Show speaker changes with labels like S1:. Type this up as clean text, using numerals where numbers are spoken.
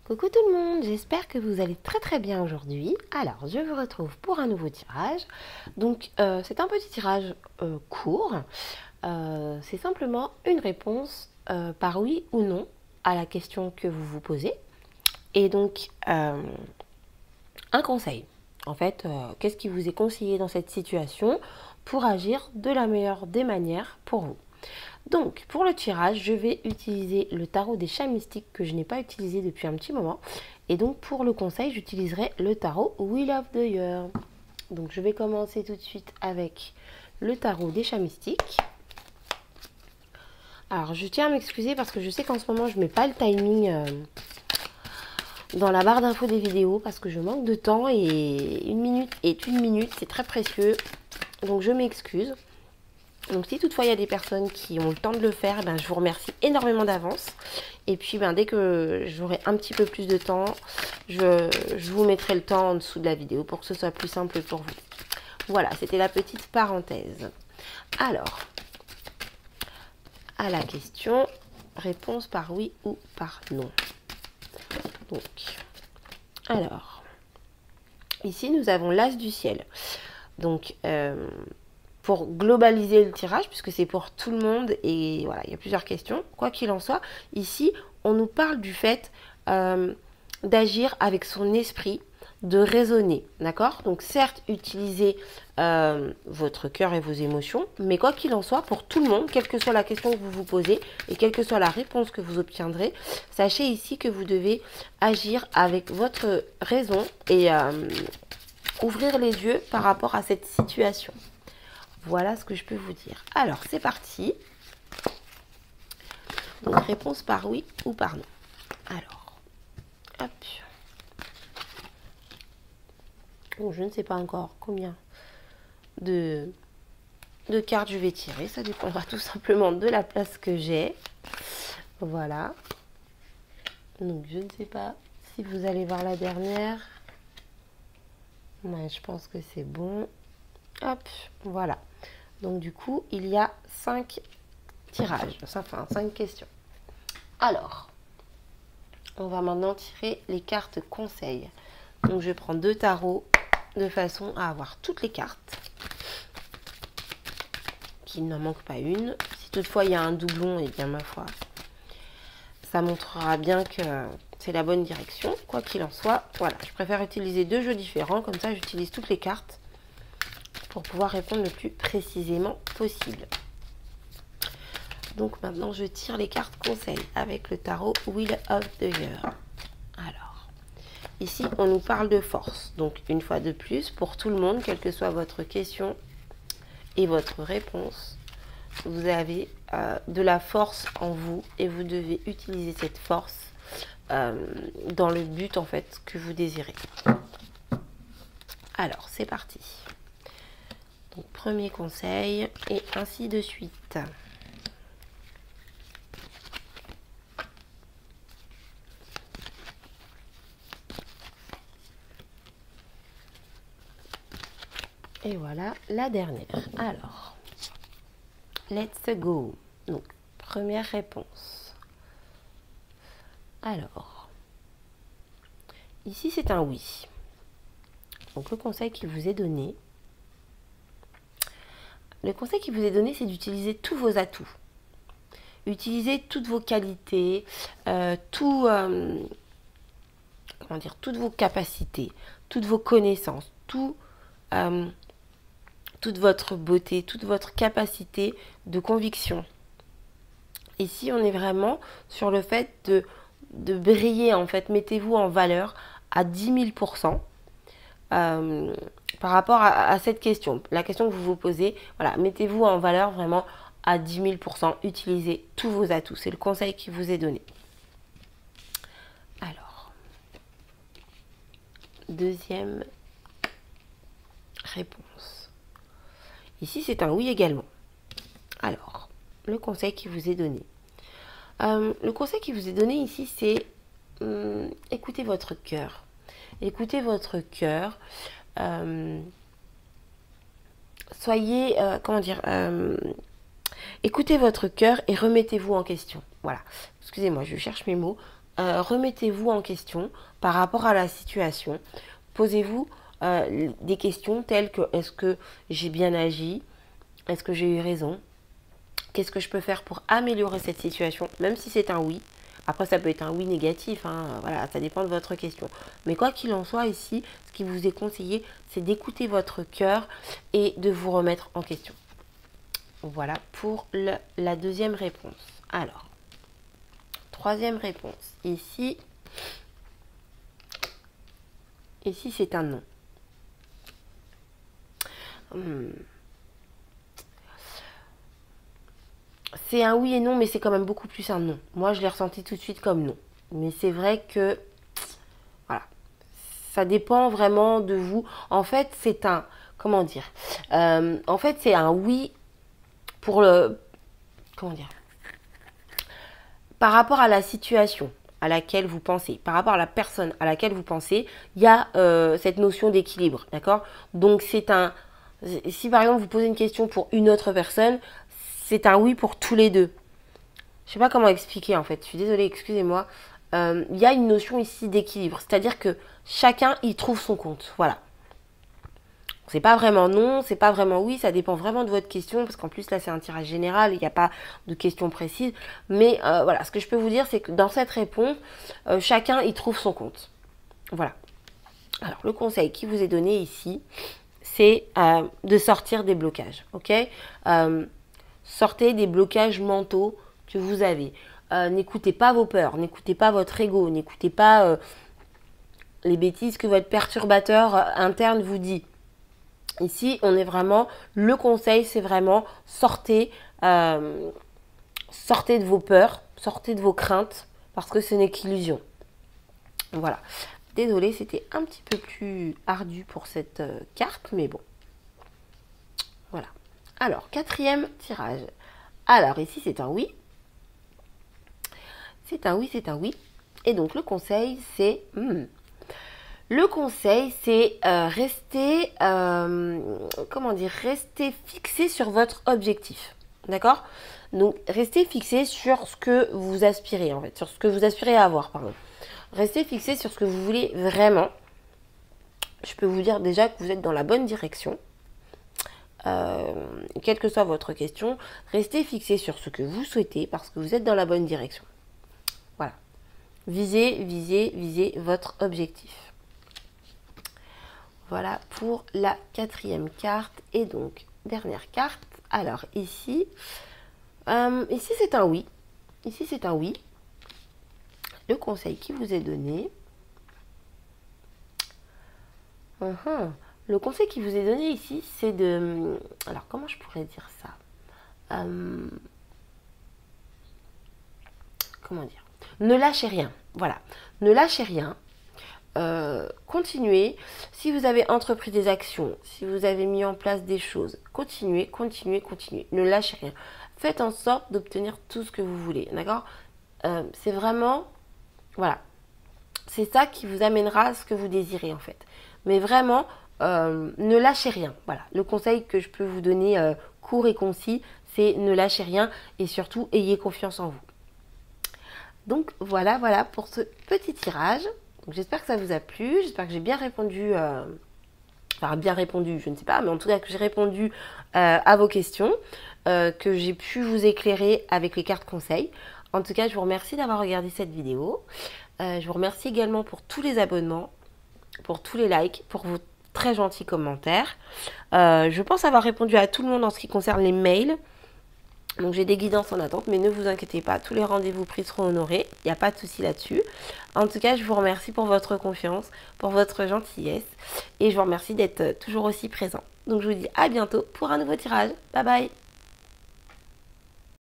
S1: Coucou tout le monde, j'espère que vous allez très bien aujourd'hui. Alors, je vous retrouve pour un nouveau tirage. Donc, c'est un petit tirage court. C'est simplement une réponse par oui ou non à la question que vous vous posez. Et donc, un conseil. En fait, qu'est-ce qui vous est conseillé dans cette situation pour agir de la meilleure des manières pour vous. Donc, pour le tirage, je vais utiliser le tarot des chats mystiques que je n'ai pas utilisé depuis un petit moment. Et donc, pour le conseil, j'utiliserai le tarot Wheel of the Year. Donc, je vais commencer tout de suite avec le tarot des chats mystiques. Alors, je tiens à m'excuser parce que je sais qu'en ce moment, je ne mets pas le timing dans la barre d'infos des vidéos parce que je manque de temps et une minute est une minute, c'est très précieux. Donc, je m'excuse. Donc si toutefois il y a des personnes qui ont le temps de le faire, je vous remercie énormément d'avance. Et puis dès que j'aurai un petit peu plus de temps, je vous mettrai le temps en dessous de la vidéo pour que ce soit plus simple pour vous. Voilà, c'était la petite parenthèse. Alors, à la question, réponse par oui ou par non. Donc, alors, ici nous avons l'as du ciel. Donc, pour globaliser le tirage, puisque c'est pour tout le monde, et voilà, il y a plusieurs questions. Quoi qu'il en soit, ici, on nous parle du fait d'agir avec son esprit, de raisonner, d'accord? Donc certes, utilisez votre cœur et vos émotions, mais quoi qu'il en soit, pour tout le monde, quelle que soit la question que vous vous posez, et quelle que soit la réponse que vous obtiendrez, sachez ici que vous devez agir avec votre raison et ouvrir les yeux par rapport à cette situation. Voilà ce que je peux vous dire. Alors, c'est parti. Donc, réponse par oui ou par non. Alors, hop. Donc, je ne sais pas encore combien de cartes je vais tirer. Ça dépendra tout simplement de la place que j'ai. Voilà. Donc, je ne sais pas si vous allez voir la dernière. Ouais, je pense que c'est bon. Hop, voilà. Donc du coup, il y a 5 tirages, enfin 5 questions. Alors, on va maintenant tirer les cartes conseils. Donc je prends 2 tarots de façon à avoir toutes les cartes. Qu'il n'en manque pas une. Si toutefois il y a un doublon, et bien ma foi, ça montrera bien que c'est la bonne direction. Quoi qu'il en soit, voilà, je préfère utiliser 2 jeux différents, comme ça j'utilise toutes les cartes pour pouvoir répondre le plus précisément possible. Donc maintenant, je tire les cartes conseils avec le tarot Wheel of the Year. Alors, ici, on nous parle de force. Donc, une fois de plus, pour tout le monde, quelle que soit votre question et votre réponse, vous avez de la force en vous et vous devez utiliser cette force dans le but, en fait, que vous désirez. Alors, c'est parti. Donc, premier conseil et ainsi de suite. Et voilà la dernière. Alors, let's go. Donc, première réponse. Alors, ici c'est un oui. Donc, le conseil qui vous est donné, c'est d'utiliser tous vos atouts. Utilisez toutes vos qualités, toutes vos capacités, toutes vos connaissances, toute votre beauté, toute votre capacité de conviction. Ici, on est vraiment sur le fait de briller, en fait. Mettez-vous en valeur à 10 000% par rapport à cette question. La question que vous vous posez, voilà, mettez-vous en valeur vraiment à 10 000%. Utilisez tous vos atouts. C'est le conseil qui vous est donné. Alors, deuxième réponse. Ici, c'est un oui également. Alors, le conseil qui vous est donné. Le conseil qui vous est donné ici, c'est écoutez votre cœur. Écoutez votre cœur. Soyez, écoutez votre cœur et remettez-vous en question. Voilà. Excusez-moi, je cherche mes mots. remettez-vous en question par rapport à la situation. Posez-vous des questions telles que est-ce que j'ai bien agi? Est-ce que j'ai eu raison? Qu'est-ce que je peux faire pour améliorer cette situation? Même si c'est un oui. Après, ça peut être un oui négatif, hein, voilà, ça dépend de votre question. Mais quoi qu'il en soit, ici, ce qui vous est conseillé, c'est d'écouter votre cœur et de vous remettre en question. Voilà pour la deuxième réponse. Alors, troisième réponse. Ici, c'est un non. C'est un oui et non, mais c'est quand même beaucoup plus un non. Moi, je l'ai ressenti tout de suite comme non. Mais c'est vrai que, voilà, ça dépend vraiment de vous. En fait, c'est un, comment dire, en fait, c'est un oui pour le, comment dire, par rapport à la situation à laquelle vous pensez, par rapport à la personne à laquelle vous pensez, il y a cette notion d'équilibre, d'accord? Donc, c'est un, si par exemple vous posez une question pour une autre personne, c'est un oui pour tous les deux. Je sais pas comment expliquer en fait, je suis désolée, excusez-moi. Il y a une notion ici d'équilibre, c'est-à-dire que chacun y trouve son compte, voilà. C'est pas vraiment non, c'est pas vraiment oui, ça dépend vraiment de votre question, parce qu'en plus là c'est un tirage général, il n'y a pas de questions précises. Mais voilà, ce que je peux vous dire, c'est que dans cette réponse, chacun y trouve son compte. Voilà. Alors le conseil qui vous est donné ici, c'est de sortir des blocages, ok? Sortez des blocages mentaux que vous avez. N'écoutez pas vos peurs, n'écoutez pas votre ego, n'écoutez pas les bêtises que votre perturbateur interne vous dit. Ici, on est vraiment, le conseil, c'est vraiment sortez de vos peurs, sortez de vos craintes, parce que ce n'est qu'illusion. Voilà. Désolée, c'était un petit peu plus ardu pour cette carte, mais bon. Voilà. Alors, quatrième tirage. Alors, ici, c'est un oui. C'est un oui, c'est un oui. Et donc, le conseil, c'est... Le conseil, c'est rester, comment dire, rester fixé sur votre objectif. D'accord? Donc, restez fixé sur ce que vous aspirez, en fait, sur ce que vous aspirez à avoir, pardon. Restez fixé sur ce que vous voulez vraiment. Je peux vous dire déjà que vous êtes dans la bonne direction. Quelle que soit votre question, restez fixé sur ce que vous souhaitez parce que vous êtes dans la bonne direction. Voilà. Visez votre objectif. Voilà pour la quatrième carte. Et donc, dernière carte. Alors, ici c'est un oui. Ici, c'est un oui. Le conseil qui vous est donné. Le conseil qui vous est donné ici, c'est de... Alors, comment je pourrais dire ça? Comment dire? Ne lâchez rien. Voilà. Ne lâchez rien. Continuez. Si vous avez entrepris des actions, si vous avez mis en place des choses, continuez. Ne lâchez rien. Faites en sorte d'obtenir tout ce que vous voulez. D'accord? C'est vraiment... Voilà. C'est ça qui vous amènera à ce que vous désirez en fait. Mais vraiment, ne lâchez rien. Voilà. Le conseil que je peux vous donner court et concis, c'est ne lâchez rien et surtout ayez confiance en vous. Donc voilà pour ce petit tirage. J'espère que ça vous a plu, j'espère que j'ai bien répondu, enfin bien répondu, je ne sais pas, mais en tout cas que j'ai répondu à vos questions, que j'ai pu vous éclairer avec les cartes conseils. En tout cas, je vous remercie d'avoir regardé cette vidéo. Je vous remercie également pour tous les abonnements, pour tous les likes, pour vos très gentils commentaires. Je pense avoir répondu à tout le monde en ce qui concerne les mails. Donc j'ai des guidances en attente, mais ne vous inquiétez pas, tous les rendez-vous pris seront honorés, il n'y a pas de souci là-dessus. En tout cas, je vous remercie pour votre confiance, pour votre gentillesse, et je vous remercie d'être toujours aussi présent. Donc je vous dis à bientôt pour un nouveau tirage. Bye bye!